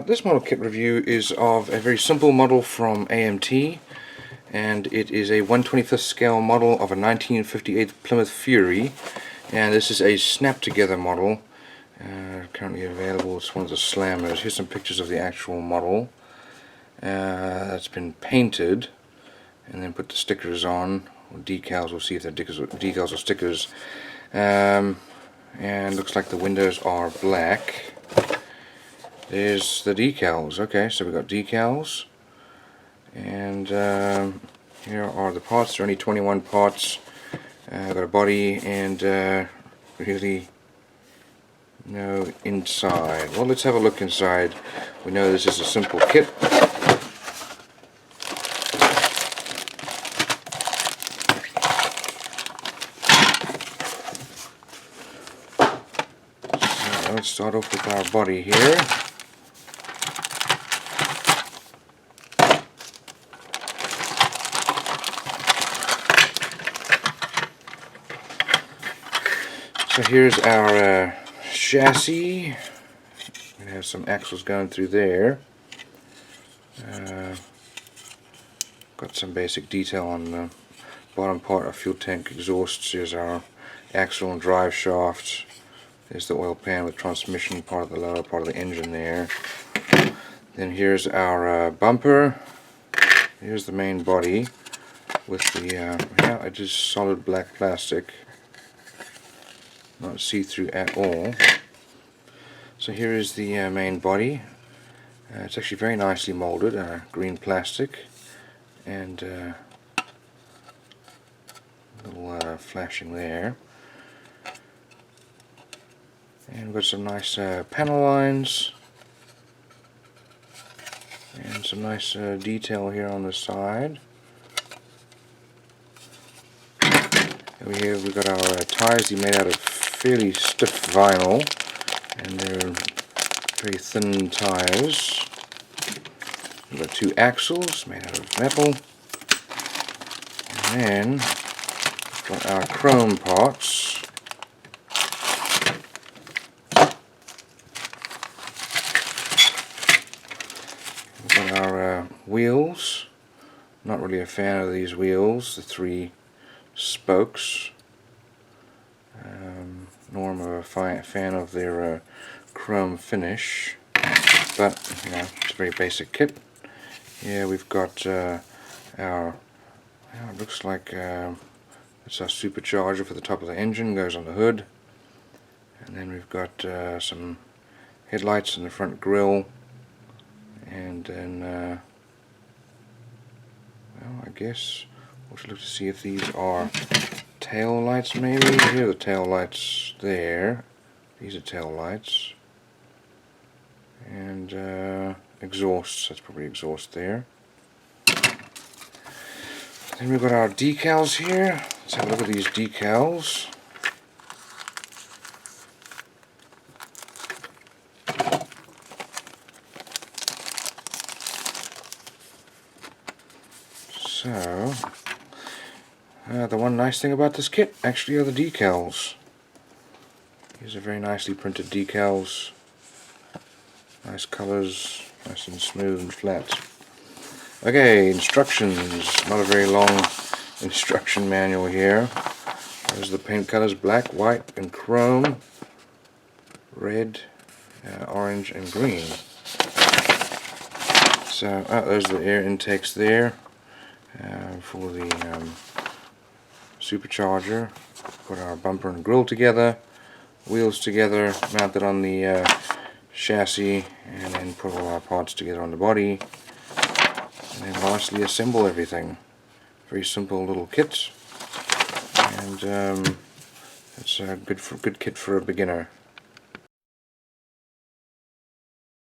This model kit review is of a very simple model from AMT, and it is a 1/25th scale model of a 1958 Plymouth Fury, and this is a snap together model, currently available. It's one of the slammers. Here's some pictures of the actual model that's been painted and then put the stickers on, or decals. We'll see if they're decals or stickers. And looks like the windows are black. There's the decals. Okay, so we've got decals, and here are the parts. There are only 21 parts. Got a body and really no inside. Well, let's have a look inside. We know this is a simple kit. So let's start off with our body here. So here's our chassis. We have some axles going through there. Got some basic detail on the bottom part of fuel tank exhausts. Here's our axle and drive shaft. There's the oil pan with transmission, part of the lower part of the engine there. Then here's our bumper. Here's the main body with the yeah, it is solid black plastic. Not see-through at all. So here is the main body. It's actually very nicely molded, green plastic, and little flashing there. And we've got some nice panel lines and some nice detail here on the side. Over here we've got our tires. They're made out of fairly stiff vinyl, and they're very thin tires. We've got two axles made out of metal, and then we've got our chrome parts. We've got our wheels. Not really a fan of these wheels, the three spokes. Nor am I a fan of their chrome finish, but you know, it's a very basic kit. Here we've got our, it looks like it's our supercharger for the top of the engine, goes on the hood, and then we've got some headlights in the front grille, and then well, I guess we'll look to see if these are tail lights. Maybe here are the tail lights there. These are tail lights, and exhausts. That's probably exhaust there. Then we've got our decals here. Let's have a look at these decals. So the one nice thing about this kit actually are the decals. These are very nicely printed decals. Nice colors, nice and smooth and flat. Okay, instructions. Not a very long instruction manual here. There's the paint colors: black, white, and chrome, red, orange, and green. So those are the air intakes there for the supercharger. Put our bumper and grille together, wheels together, mounted on the chassis, and then put all our parts together on the body, and then lastly assemble everything. Very simple little kit, and it's a good kit for a beginner.